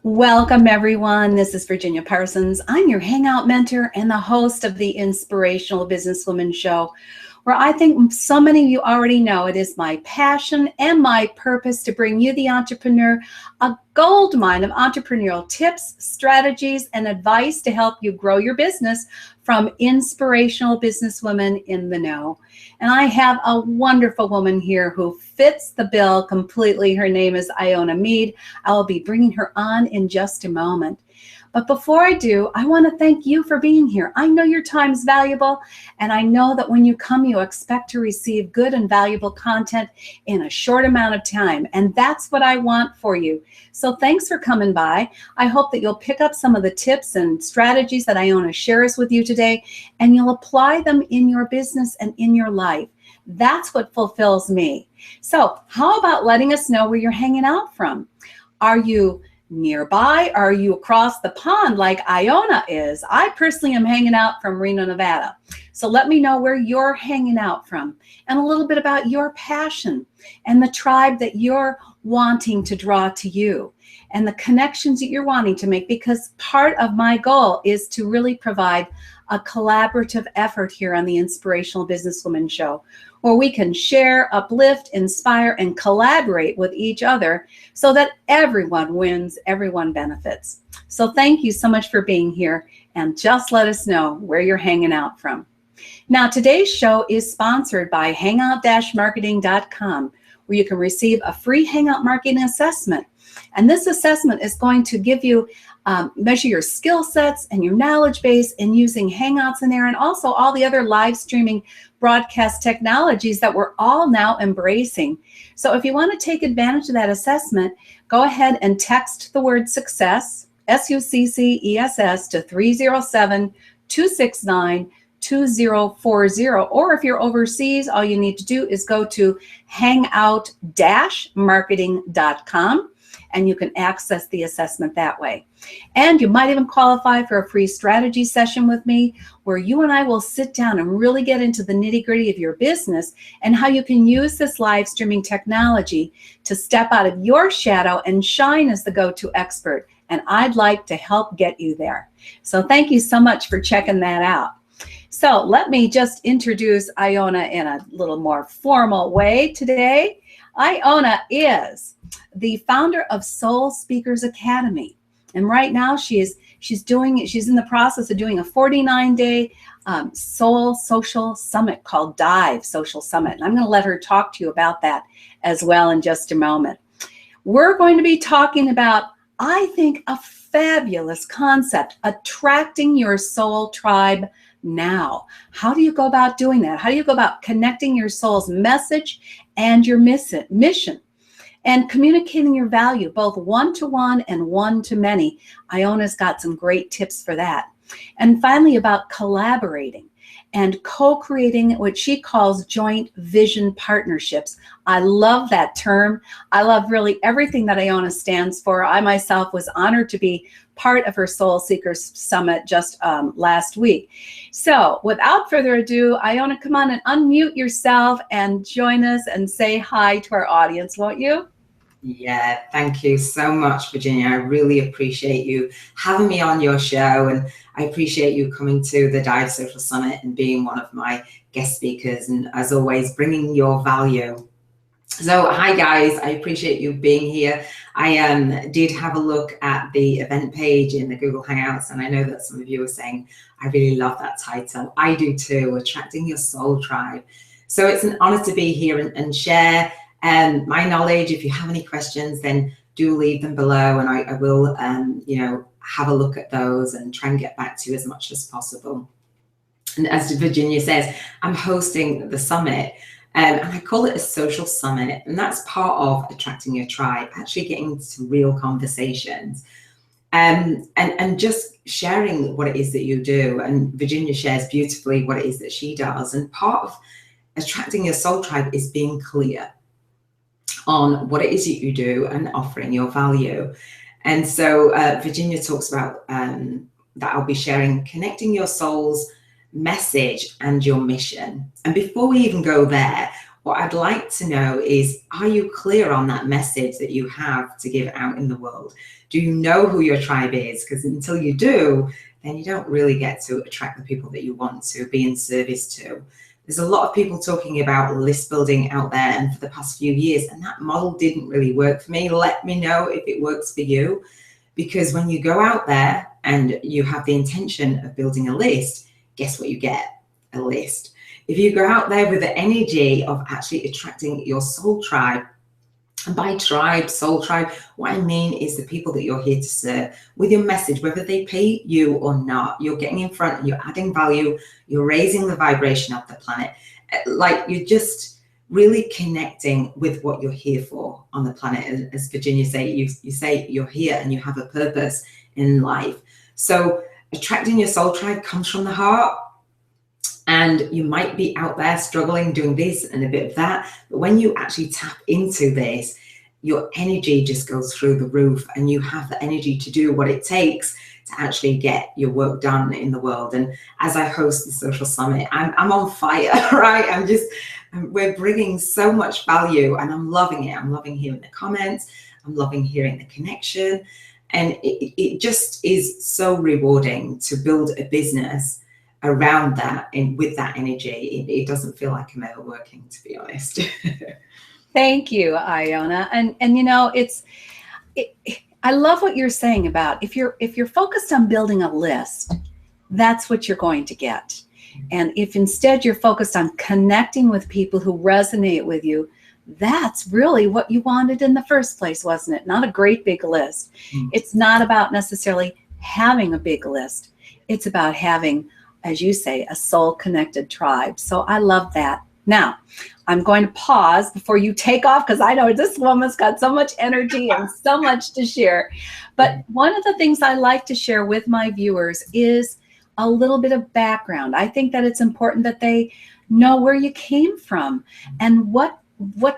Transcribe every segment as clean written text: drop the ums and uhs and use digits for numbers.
Welcome, everyone. This is Virginia Parsons. I'm your Hangout mentor and the host of the Inspirational Business Women show, where I think so many of you already know it is my passion and my purpose to bring you, the entrepreneur, a goldmine of entrepreneurial tips, strategies, and advice to help you grow your business from inspirational businesswomen in the know. And I have a wonderful woman here who fits the bill completely. Her name is Iona Meade. I will be bringing her on in just a moment. But before I do, I want to thank you for being here. I know your time is valuable, and I know that when you come, you expect to receive good and valuable content in a short amount of time, and that's what I want for you. So thanks for coming by. I hope that you'll pick up some of the tips and strategies that Iona shares with you today, and you'll apply them in your business and in your life. That's what fulfills me. So how about letting us know where you're hanging out from? Are you nearby? Are you across the pond like Iona is? I personally am hanging out from Reno, Nevada. So let me know where you're hanging out from and a little bit about your passion and the tribe that you're wanting to draw to you and the connections that you're wanting to make, because part of my goal is to really provide a collaborative effort here on the Inspirational Businesswoman show, where we can share, uplift, inspire, and collaborate with each other so that everyone wins, everyone benefits. So thank you so much for being here, and just let us know where you're hanging out from. Now, today's show is sponsored by hangout-marketing.com, where you can receive a free Hangout marketing assessment. And this assessment is going to give you measure your skill sets and your knowledge base in using Hangouts in there, and also all the other live streaming broadcast technologies that we're all now embracing. So if you want to take advantage of that assessment, go ahead and text the word success, SUCCESS, to 307-269-2040. Or if you're overseas, all you need to do is go to hangout-marketing.com. and you can access the assessment that way. And you might even qualify for a free strategy session with me, where you and I will sit down and really get into the nitty-gritty of your business and how you can use this live streaming technology to step out of your shadow and shine as the go-to expert. And I'd like to help get you there. So thank you so much for checking that out. So let me just introduce Iona in a little more formal way today. Iona is the founder of Soul Speakers Academy, and right now she's in the process of doing a 49-day Soul Social Summit called Dive Social Summit, and I'm going to let her talk to you about that as well in just a moment. We're going to be talking about, I think, a fabulous concept: attracting your soul tribe now. How do you go about doing that? How do you go about connecting your soul's message and your mission, and communicating your value, both one-to-one and one-to-many? Iona's got some great tips for that. And finally, about collaborating and co-creating what she calls joint vision partnerships. I love that term. I love really everything that Iona stands for. I myself was honored to be part of her Soul Seekers Summit just last week. So without further ado, Iona, come on and unmute yourself and join us and say hi to our audience, won't you? Yeah, thank you so much, Virginia. I really appreciate you having me on your show, and I appreciate you coming to the Dive Social Summit and being one of my guest speakers, and as always, bringing your value. So hi guys, I appreciate you being here. I did have a look at the event page in the Google Hangouts, and I know that some of you are saying, I really love that title. I do too, Attracting Your Soul Tribe. So it's an honor to be here and share my knowledge. If you have any questions, then do leave them below, and I will have a look at those and try and get back to you as much as possible. And as Virginia says, I'm hosting the summit. And I call it a social summit, and that's part of attracting your tribe, actually getting into real conversations, and just sharing what it is that you do. And Virginia shares beautifully what it is that she does. And part of attracting your soul tribe is being clear on what it is that you do and offering your value. And so Virginia talks about that I'll be sharing connecting your soul's message and your mission. And before we even go there, What I'd like to know is, are you clear on that message that you have to give out in the world? Do you know who your tribe is? Because until you do, then you don't really get to attract the people that you want to be in service to. There's a lot of people talking about list building out there and for the past few years, and that model didn't really work for me. Let me know if it works for you, because when you go out there and you have the intention of building a list, guess what you get? A list. If you go out there with the energy of actually attracting your soul tribe, and by tribe, soul tribe, what I mean is the people that you're here to serve with your message, whether they pay you or not, you're getting in front and you're adding value, you're raising the vibration of the planet. Like, you're just really connecting with what you're here for on the planet. As Virginia say, you say you're here and you have a purpose in life. So attracting your soul tribe comes from the heart. And you might be out there struggling, doing this and a bit of that. But when you actually tap into this, your energy just goes through the roof, and you have the energy to do what it takes to actually get your work done in the world. And as I host the Social Summit, I'm on fire, right? We're bringing so much value, and I'm loving it. I'm loving hearing the comments. I'm loving hearing the connection. And it just is so rewarding to build a business around that and with that energy. It doesn't feel like I'm overworking, to be honest. Thank you, Iona. And you know, I love what you're saying about if you're focused on building a list, that's what you're going to get. And if instead you're focused on connecting with people who resonate with you, that's really what you wanted in the first place, wasn't it? Not a great big list. It's not about necessarily having a big list. It's about having, as you say, a soul-connected tribe. So I love that. Now, I'm going to pause before you take off, because I know this woman's got so much energy and so much to share. But one of the things I like to share with my viewers is a little bit of background. I think that it's important that they know where you came from and what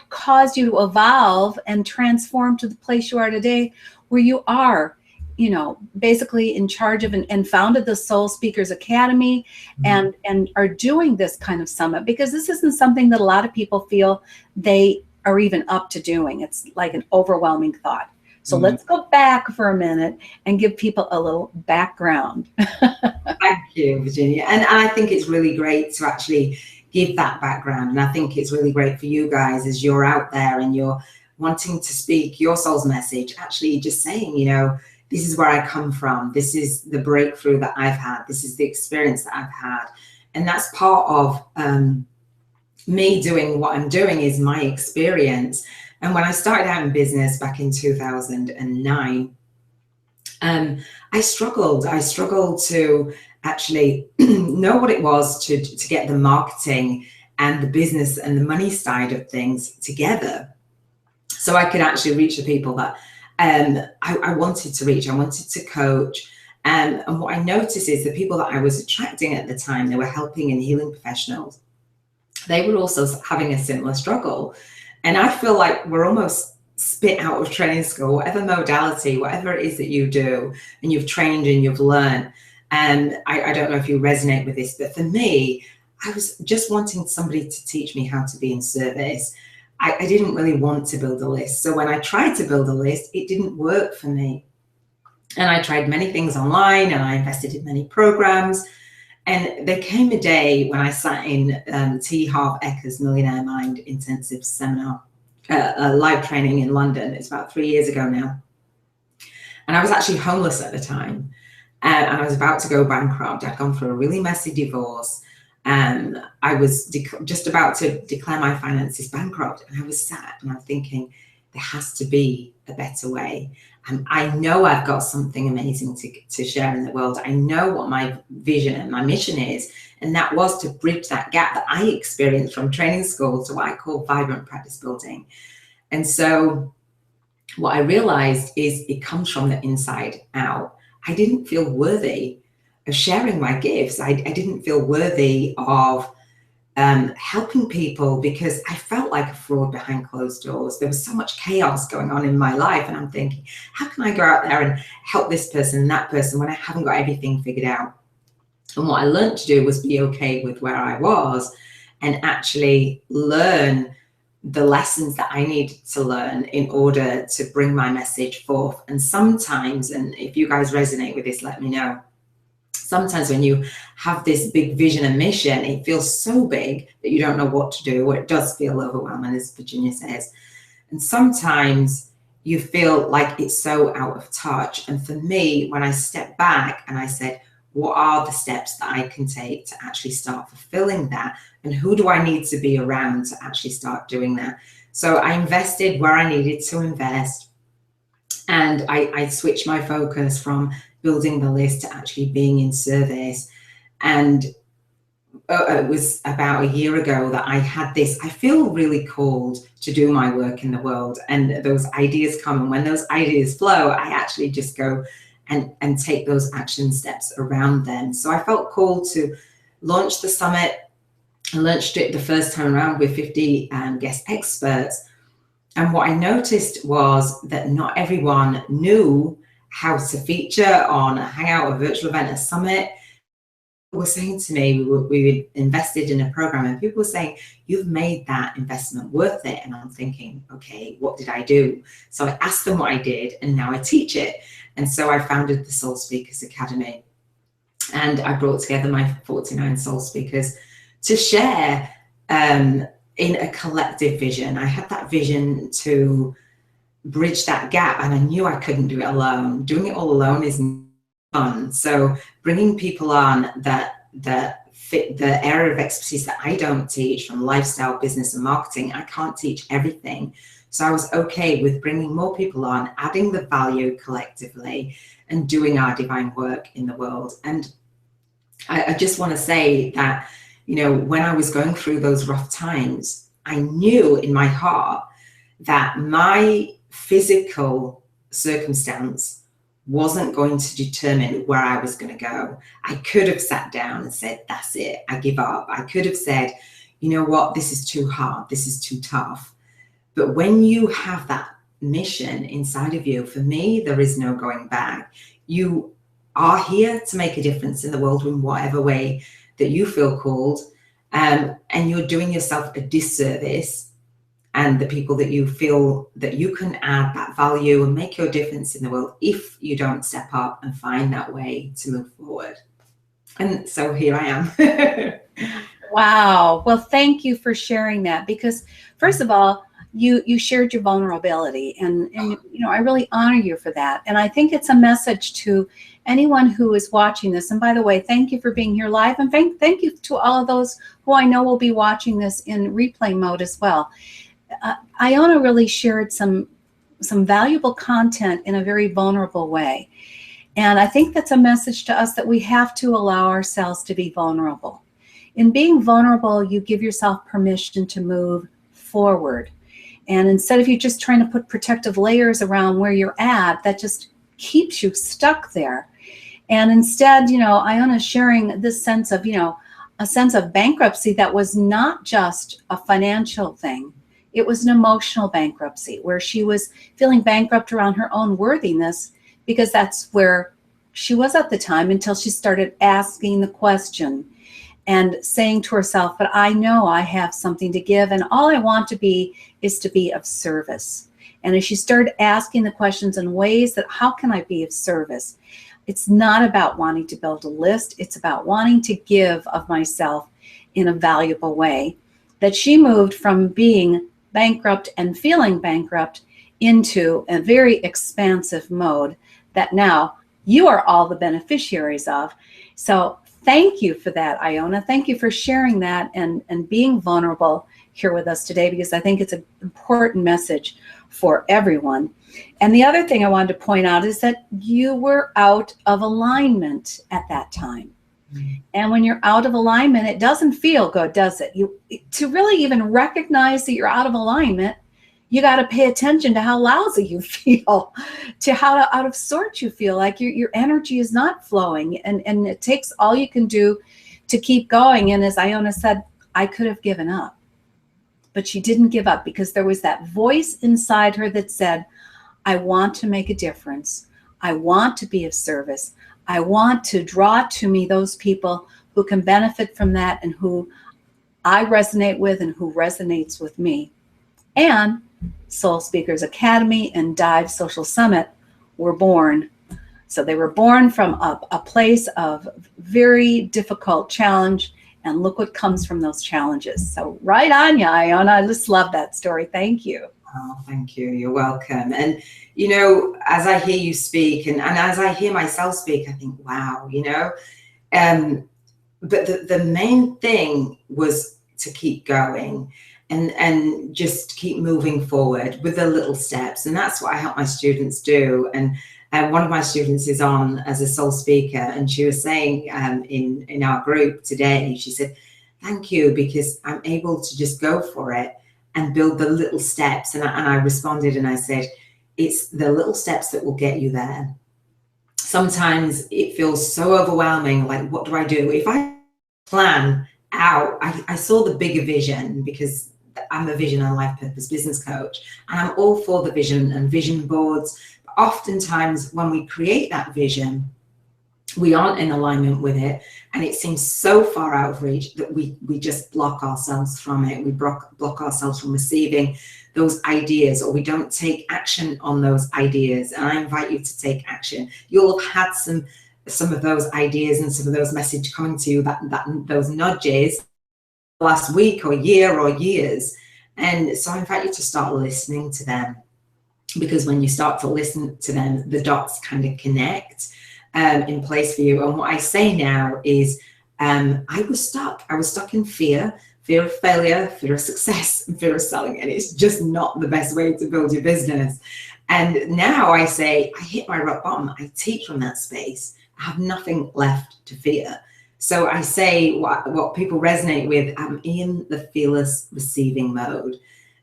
caused you to evolve and transform to the place you are today, where you are, you know, basically in charge of and founded the Soul Speakers Academy, and are doing this kind of summit, because this isn't something that a lot of people feel they are even up to doing. It's like an overwhelming thought. So let's go back for a minute and give people a little background. Thank you, Virginia. And I think it's really great to actually give that background. And I think it's really great for you guys as you're out there and you're wanting to speak your soul's message, actually just saying, you know, this is where I come from. This is the breakthrough that I've had. This is the experience that I've had. And that's part of me doing what I'm doing, is my experience. And when I started out in business back in 2009, I struggled to actually know what it was to get the marketing and the business and the money side of things together, so I could actually reach the people that I wanted to reach. I wanted to coach. And what I noticed is the people that I was attracting at the time, they were helping and healing professionals. They were also having a similar struggle. And I feel like we're almost spit out of training school, whatever modality, whatever it is that you do, and you've trained and you've learned. And I don't know if you resonate with this, but for me, I was just wanting somebody to teach me how to be in service. I didn't really want to build a list. So when I tried to build a list, it didn't work for me. And I tried many things online, and I invested in many programs. And there came a day when I sat in T. Harv Eker's Millionaire Mind Intensive Seminar, live training in London. It's about 3 years ago now. And I was actually homeless at the time. And I was about to go bankrupt. I'd gone through a really messy divorce. I was just about to declare my finances bankrupt, and I was sat and I'm thinking, there has to be a better way. I know I've got something amazing to share in the world. I know what my vision and my mission is, and that was to bridge that gap that I experienced from training school to what I call vibrant practice building. And so what I realized is it comes from the inside out. I didn't feel worthy of sharing my gifts. I didn't feel worthy of helping people, because I felt like a fraud behind closed doors. There was so much chaos going on in my life, and I'm thinking, how can I go out there and help this person and that person when I haven't got everything figured out? And what I learned to do was be okay with where I was and actually learn the lessons that I needed to learn in order to bring my message forth. And sometimes, and if you guys resonate with this, let me know. Sometimes when you have this big vision and mission, it feels so big that you don't know what to do, or it does feel overwhelming, as Virginia says. And sometimes you feel like it's so out of touch. And for me, when I stepped back and I said, what are the steps that I can take to actually start fulfilling that? And who do I need to be around to actually start doing that? So I invested where I needed to invest. And I switched my focus from building the list to actually being in service. And it was about a year ago that I had this, I feel really called to do my work in the world, and those ideas come. And when those ideas flow, I actually just go and take those action steps around them. So I felt called to launch the summit. I launched it the first time around with 50 guest experts. And what I noticed was that not everyone knew how to feature on a hangout, a virtual event, a summit. People were saying to me, we invested in a program, and people were saying, you've made that investment worth it. And I'm thinking, okay, what did I do? So I asked them what I did, and now I teach it. And so I founded the Soul Speakers Academy. And I brought together my 49 soul speakers to share in a collective vision. I had that vision to bridge that gap, and I knew I couldn't do it alone. Doing it all alone is fun. So bringing people on that fit the area of expertise that I don't teach, from lifestyle, business, and marketing, I can't teach everything. So I was okay with bringing more people on, adding the value collectively, and doing our divine work in the world. And I just want to say that, you know, when I was going through those rough times, I knew in my heart that my physical circumstance wasn't going to determine where I was going to go. I could have sat down and said, that's it, I give up. I could have said, you know what, this is too hard, this is too tough. But when you have that mission inside of you, for me, there is no going back. You are here to make a difference in the world in whatever way that you feel called, and you're doing yourself a disservice, and the people that you feel that you can add that value and make your difference in the world if you don't step up and find that way to move forward. And so here I am. Wow. Well, thank you for sharing that, because first of all, you shared your vulnerability, and you know, I really honor you for that. And I think it's a message to anyone who is watching this. And by the way, thank you for being here live, and thank you to all of those who I know will be watching this in replay mode as well. Iona really shared some valuable content in a very vulnerable way. And I think that's a message to us that we have to allow ourselves to be vulnerable. In being vulnerable, you give yourself permission to move forward. And instead of you just trying to put protective layers around where you're at, that just keeps you stuck there. And instead, you know, Iona's sharing this sense of, you know, a sense of bankruptcy that was not just a financial thing. It was an emotional bankruptcy where she was feeling bankrupt around her own worthiness, because that's where she was at the time, until she started asking the question and saying to herself, but I know I have something to give, and all I want to be is to be of service. And as she started asking the questions in ways that, how can I be of service? It's not about wanting to build a list. It's about wanting to give of myself in a valuable way. That she moved from being bankrupt and feeling bankrupt into a very expansive mode that now you are all the beneficiaries of. So thank you for that, Iona. Thank you for sharing that and being vulnerable here with us today, because I think it's an important message for everyone. And the other thing I wanted to point out is that you were out of alignment at that time. And when you're out of alignment, it doesn't feel good, does it? To really even recognize that you're out of alignment, you got to pay attention to how lousy you feel, to how out of sorts you feel, like your energy is not flowing, and it takes all you can do to keep going. And as Iona said, I could have given up, but she didn't give up, because there was that voice inside her that said, I want to make a difference. I want to be of service. I want to draw to me those people who can benefit from that and who I resonate with and who resonates with me. And Soul Speakers Academy and Dive Social Summit were born. So they were born from a place of very difficult challenge, and look what comes from those challenges. So right on you, Iona. I just love that story. Thank you. Oh, thank you. You're welcome. And, you know, as I hear you speak and as I hear myself speak, I think, wow, you know, but the main thing was to keep going and just keep moving forward with the little steps. And that's what I help my students do. And one of my students is on as a soul speaker, and she was saying in our group today, she said, thank you, because I'm able to just go for it and build the little steps. And I responded and I said, it's the little steps that will get you there. Sometimes it feels so overwhelming, like, what do I do? If I plan out, I saw the bigger vision, because I'm a vision and life purpose business coach, and I'm all for the vision and vision boards. But oftentimes when we create that vision, we aren't in alignment with it, and it seems so far out of reach that we just block ourselves from it. We block ourselves from receiving those ideas, or we don't take action on those ideas. And I invite you to take action. You'll have had some of those ideas and some of those messages coming to you, those nudges last week or year or years. And so I invite you to start listening to them, because when you start to listen to them, the dots kind of connect in place for you. And what I say now is I was stuck in fear of failure, fear of success, and fear of selling. And it's just not the best way to build your business. And now I say, I hit my rock bottom. I teach from that space. I have nothing left to fear. So I say what people resonate with, I'm in the fearless receiving mode.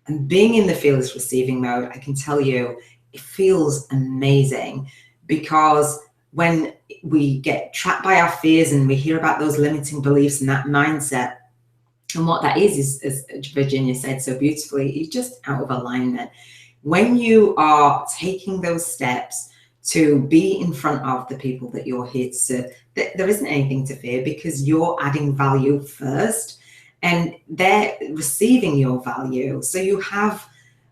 And being in the fearless receiving mode, I can tell you, it feels amazing, because when we get trapped by our fears and we hear about those limiting beliefs and that mindset, and what that is, as Virginia said so beautifully, it's just out of alignment. When you are taking those steps to be in front of the people that you're here to serve, there isn't anything to fear, because you're adding value first and they're receiving your value. So you have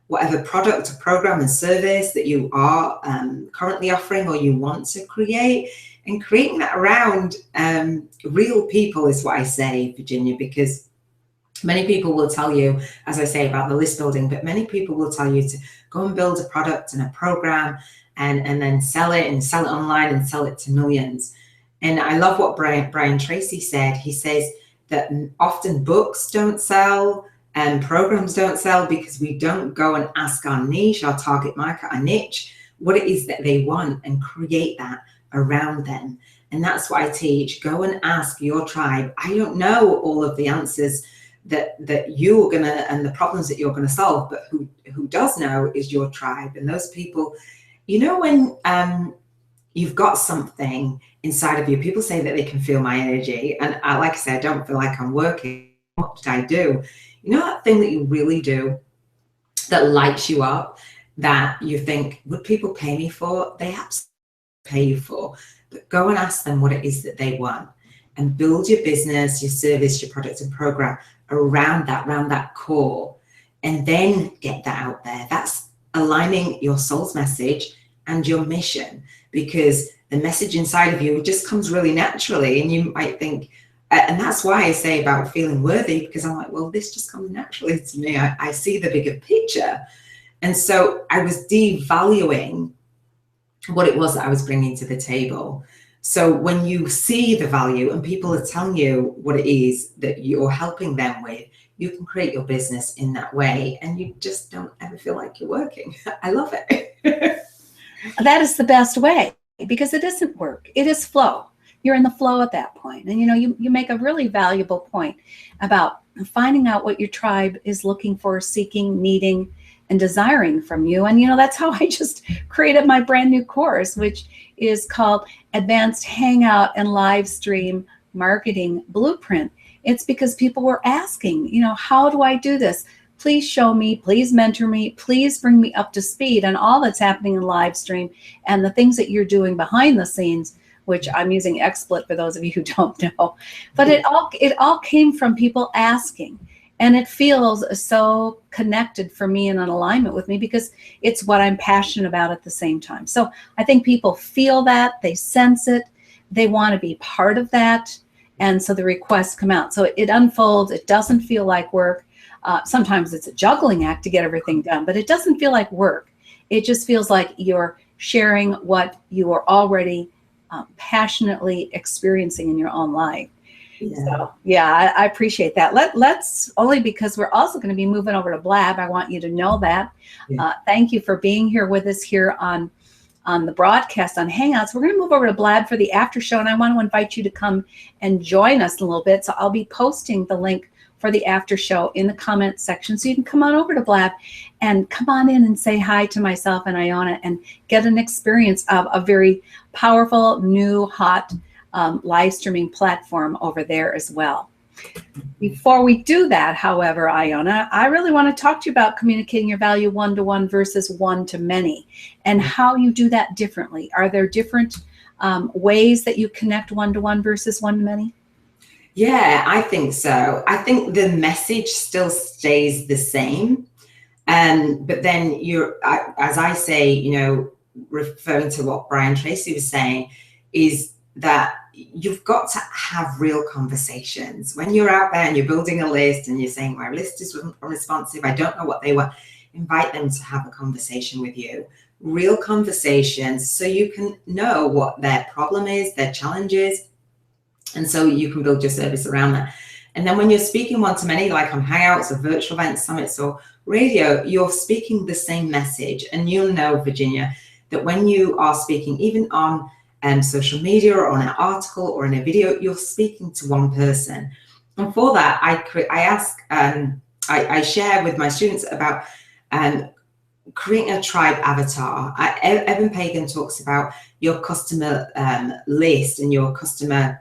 whatever product or program and service that you are currently offering or you want to create, and creating that around real people is what I say, Virginia, because many people will tell you, as I say, about the list building, but many people will tell you to go and build a product and a program and then sell it online and sell it to millions. And I love what Brian Tracy said. He says that often books don't sell and programs don't sell because we don't go and ask our niche, our target market, our niche, what it is that they want, and create that around them. And that's what I teach. Go and ask your tribe. I don't know all of the answers that you're gonna, and the problems that you're gonna solve, but who does know is your tribe. And those people, you know, when you've got something inside of you, people say that they can feel my energy, and like I said, I don't feel like I'm working. What did I do? You know, that thing that you really do that lights you up, that you think, would people pay me for? They absolutely pay you for. But go and ask them what it is that they want, and build your business, your service, your product and program around that core, and then get that out there. That's aligning your soul's message and your mission, because the message inside of you just comes really naturally. And you might think, and that's why I say about feeling worthy, because I'm like, well, this just comes naturally to me. I see the bigger picture. And so I was devaluing what it was that I was bringing to the table. So when you see the value and people are telling you what it is that you're helping them with, you can create your business in that way, and you just don't ever feel like you're working. I love it. That is the best way, because it isn't work. It is flow. You're in the flow at that point. And, you know, you make a really valuable point about finding out what your tribe is looking for, seeking, needing, and desiring from you. And, you know, that's how I just created my brand new course, which is called Advanced Hangout and Live Stream Marketing Blueprint. It's because people were asking, you know, how do I do this? Please show me, please mentor me, please bring me up to speed on all that's happening in live stream and the things that you're doing behind the scenes which I'm using XSplit for those of you who don't know. But it all came from people asking. And it feels so connected for me and in alignment with me because it's what I'm passionate about at the same time. So I think people feel that, they sense it, they want to be part of that. And so the requests come out. So it unfolds. It doesn't feel like work. Sometimes it's a juggling act to get everything done, but it doesn't feel like work. It just feels like you're sharing what you are already passionately experiencing in your own life. Yeah. So yeah, I appreciate that. Let's only because we're also going to be moving over to Blab. I want you to know that. Yeah. Thank you for being here with us here on the broadcast on Hangouts. We're going to move over to Blab for the after show, and I want to invite you to come and join us a little bit. So I'll be posting the link for the after show in the comments section, so you can come on over to Blab and come on in and say hi to myself and Iona and get an experience of a very powerful, new, hot live streaming platform over there as well. Before we do that, however, Iona, I really want to talk to you about communicating your value one-to-one versus one-to-many and how you do that differently. Are there different ways that you connect one-to-one versus one-to-many? Yeah, I think so. I think the message still stays the same. But then as I say, referring to what Brian Tracy was saying, is that you've got to have real conversations. When you're out there and you're building a list and you're saying, my list is unresponsive, I don't know what they want, invite them to have a conversation with you. Real conversations so you can know what their problem is, their challenge is, and so you can build your service around that. And then when you're speaking one-to-many, like on Hangouts or virtual events, summits or radio, you're speaking the same message. And you'll know, Virginia, that when you are speaking, even on social media or on an article or in a video, you're speaking to one person. And for that, I share with my students about creating a tribe avatar. Evan Pagan talks about your customer list and your customer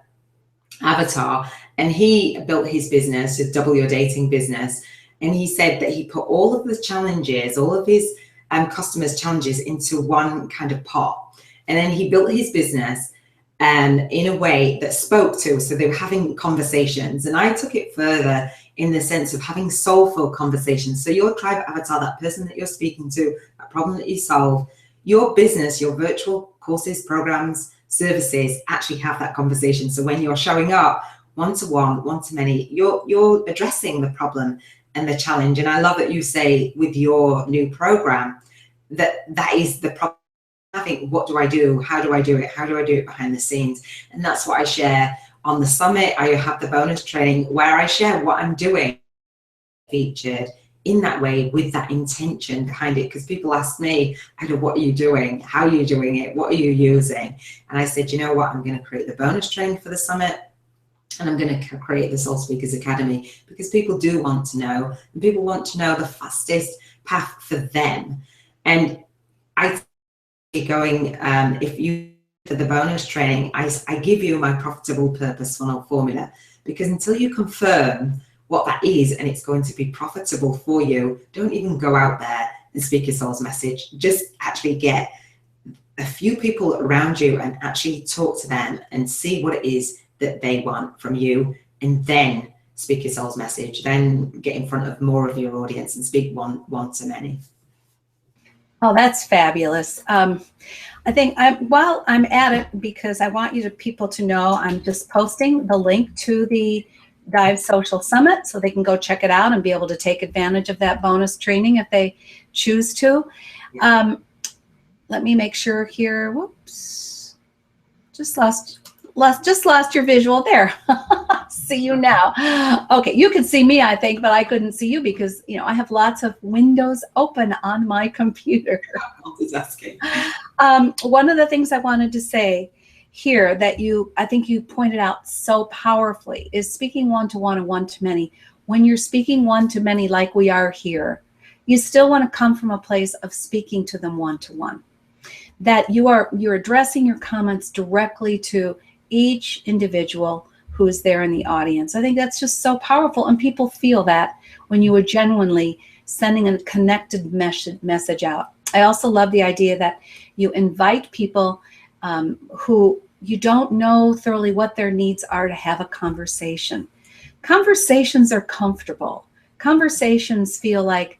avatar, and he built his business, his Double Your Dating business, and he said that he put all of the challenges, all of his customers' challenges into one kind of pot. And then he built his business in a way that spoke to, so they were having conversations. And I took it further in the sense of having soulful conversations. So your tribe avatar, that person that you're speaking to, that problem that you solve, your business, your virtual courses, programs, services actually have that conversation. So when you're showing up one-to-one, one-to-many, you're addressing the problem and the challenge. And I love that you say with your new program that is the problem. I think, what do I do? How do I do it? How do I do it behind the scenes? And that's what I share on the summit. I have the bonus training where I share what I'm doing, featured in that way with that intention behind it. Because people ask me, what are you doing? How are you doing it? What are you using? And I said, you know what? I'm going to create the bonus training for the summit. And I'm going to create the Soul Speakers Academy because people do want to know. And people want to know the fastest path for them. And I going if you for the bonus training, I give you my profitable purpose funnel formula, because until you confirm what that is and it's going to be profitable for you, don't even go out there and speak your soul's message. Just actually get a few people around you and actually talk to them and see what it is that they want from you, and then speak your soul's message. Then get in front of more of your audience and speak one-to-many. Oh, that's fabulous. I think while I'm at it, because I want people to know, I'm just posting the link to the Dive Social Summit so they can go check it out and be able to take advantage of that bonus training if they choose to. Let me make sure here. Whoops. Just lost your visual there. See you now. Okay, you can see me, I think, but I couldn't see you because I have lots of windows open on my computer. Multitasking. One of the things I wanted to say here that I think you pointed out so powerfully is speaking one-to-one and one-to-many. When you're speaking one-to-many like we are here, you still want to come from a place of speaking to them one-to-one. That you're addressing your comments directly to each individual who is there in the audience. I think that's just so powerful, and people feel that when you are genuinely sending a connected message out. I also love the idea that you invite people who you don't know thoroughly what their needs are to have a conversation. Conversations are comfortable. Conversations feel like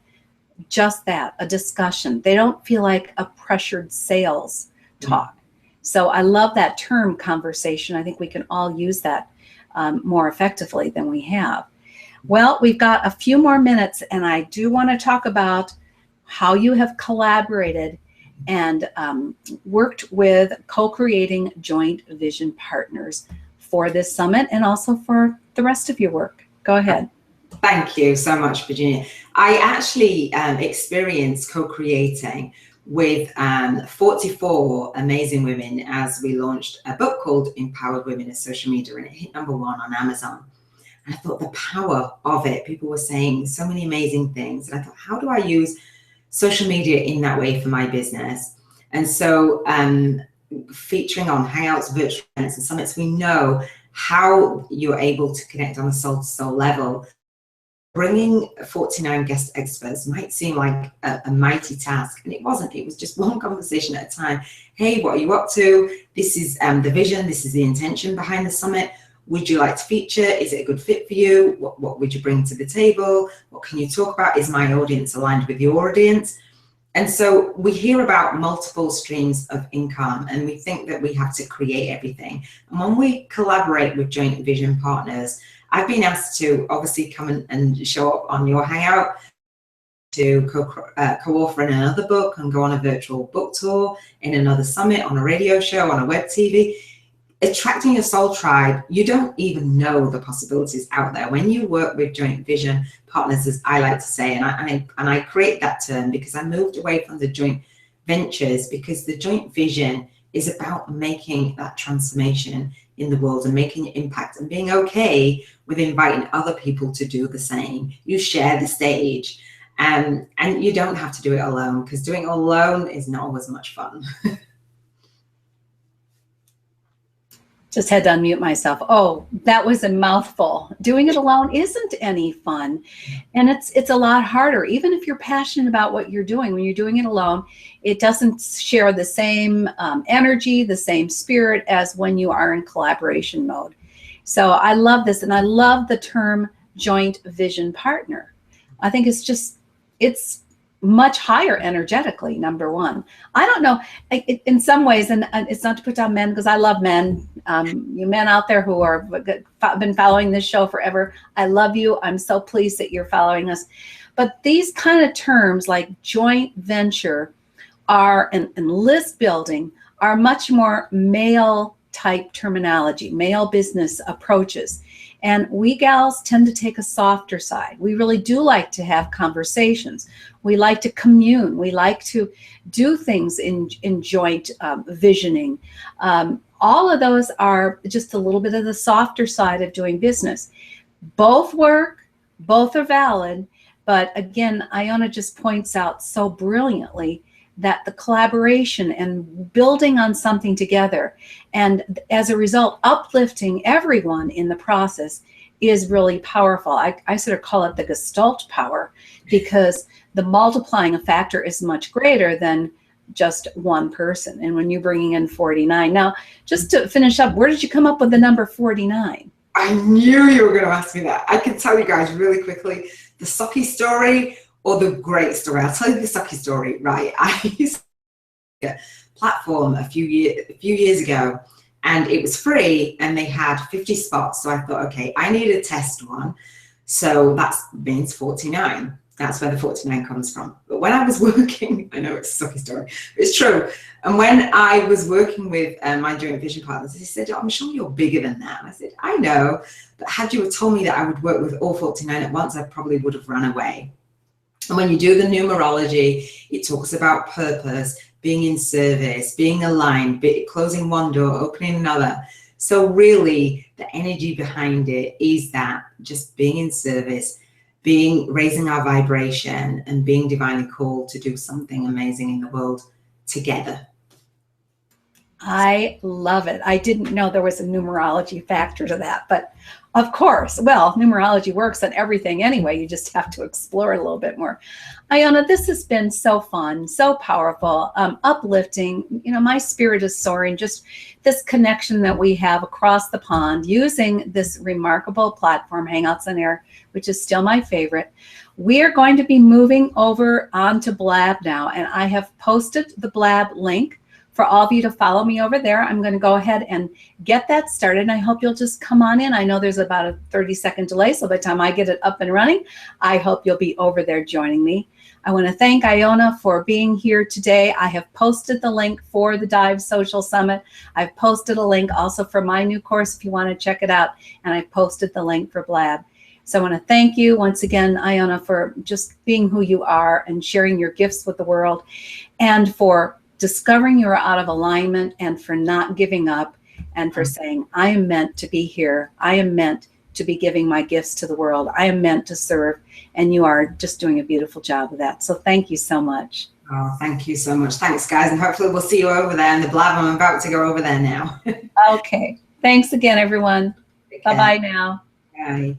just that, a discussion. They don't feel like a pressured sales talk. So I love that term, conversation. I think we can all use that more effectively than we have. Well, we've got a few more minutes, and I do want to talk about how you have collaborated and worked with co-creating joint vision partners for this summit and also for the rest of your work. Go ahead. Thank you so much, Virginia. I actually experienced co-creating with 44 amazing women as we launched a book called Empowered Women in Social Media, and it hit #1 on Amazon. And I thought the power of it, people were saying so many amazing things. And I thought, how do I use social media in that way for my business? And so featuring on Hangouts, virtual events and summits, we know how you're able to connect on a soul-to-soul level. Bringing 49 guest experts might seem like a mighty task, and it wasn't. It was just one conversation at a time. Hey, what are you up to? This is the vision. This is the intention behind the summit. Would you like to feature? Is it a good fit for you? What would you bring to the table? What can you talk about? Is my audience aligned with your audience? And so we hear about multiple streams of income, and we think that we have to create everything. And when we collaborate with joint vision partners, I've been asked to obviously come and show up on your Hangout, to co-author in another book and go on a virtual book tour, in another summit, on a radio show, on a web TV. Attracting your soul tribe, you don't even know the possibilities out there. When you work with joint vision partners, as I like to say, and I create that term because I moved away from the joint ventures, because the joint vision is about making that transformation in the world and making an impact and being okay with inviting other people to do the same. You share the stage, and you don't have to do it alone, because doing it alone is not always much fun. Just had to unmute myself. Oh, that was a mouthful. Doing it alone isn't any fun. And it's a lot harder. Even if you're passionate about what you're doing, when you're doing it alone, it doesn't share the same energy, the same spirit as when you are in collaboration mode. So I love this. And I love the term joint vision partner. I think it's much higher energetically, #1. I don't know, in some ways, and it's not to put down men, because I love men. You men out there who are been following this show forever, I love you. I'm so pleased that you're following us. But these kind of terms like joint venture and list building are much more male type terminology, male business approaches. And we gals tend to take a softer side. We really do like to have conversations. We like to commune. We like to do things in joint visioning. All of those are just a little bit of the softer side of doing business. Both work, both are valid. But again, Iona just points out so brilliantly that the collaboration and building on something together, and as a result, uplifting everyone in the process, is really powerful. I sort of call it the Gestalt power, because the multiplying factor is much greater than just one person. And when you're bringing in 49. Now, just to finish up, where did you come up with the number 49? I knew you were going to ask me that. I can tell you guys really quickly the sucky story or the great story. I'll tell you the sucky story, right? I used a platform a few years ago, and it was free, and they had 50 spots. So I thought, okay, I need a test one. So that means 49. That's where the 49 comes from. But when I was working, I know it's a sucky story, but it's true. And when I was working with my joint vision partners, they said, oh, I'm sure you're bigger than that. And I said, I know, but had you told me that I would work with all 49 at once, I probably would have run away. And when you do the numerology, it talks about purpose, being in service, being aligned, closing one door, opening another. So really, the energy behind it is that just being in service, raising our vibration, and being divinely called to do something amazing in the world together. I love it. I didn't know there was a numerology factor to that, but of course, well, numerology works on everything anyway. You just have to explore it a little bit more. Iona, this has been so fun, so powerful, uplifting. You know, my spirit is soaring. Just this connection that we have across the pond using this remarkable platform, Hangouts on Air, which is still my favorite. We are going to be moving over onto Blab now, and I have posted the Blab link for all of you to follow me over there. I'm going to go ahead and get that started. And I hope you'll just come on in. I know there's about a 30-second delay, so by the time I get it up and running, I hope you'll be over there joining me. I want to thank Iona for being here today. I have posted the link for the Dive Social Summit. I've posted a link also for my new course if you want to check it out. And I've posted the link for Blab. So I want to thank you once again, Iona, for just being who you are and sharing your gifts with the world, and for discovering you're out of alignment, and for not giving up, and for saying, I am meant to be here. I am meant to be giving my gifts to the world. I am meant to serve. And you are just doing a beautiful job of that. So thank you so much. Oh, thank you so much. Thanks, guys. And hopefully we'll see you over there in the Blab. I'm about to go over there now. Okay. Thanks again, everyone. Bye-bye now. Bye.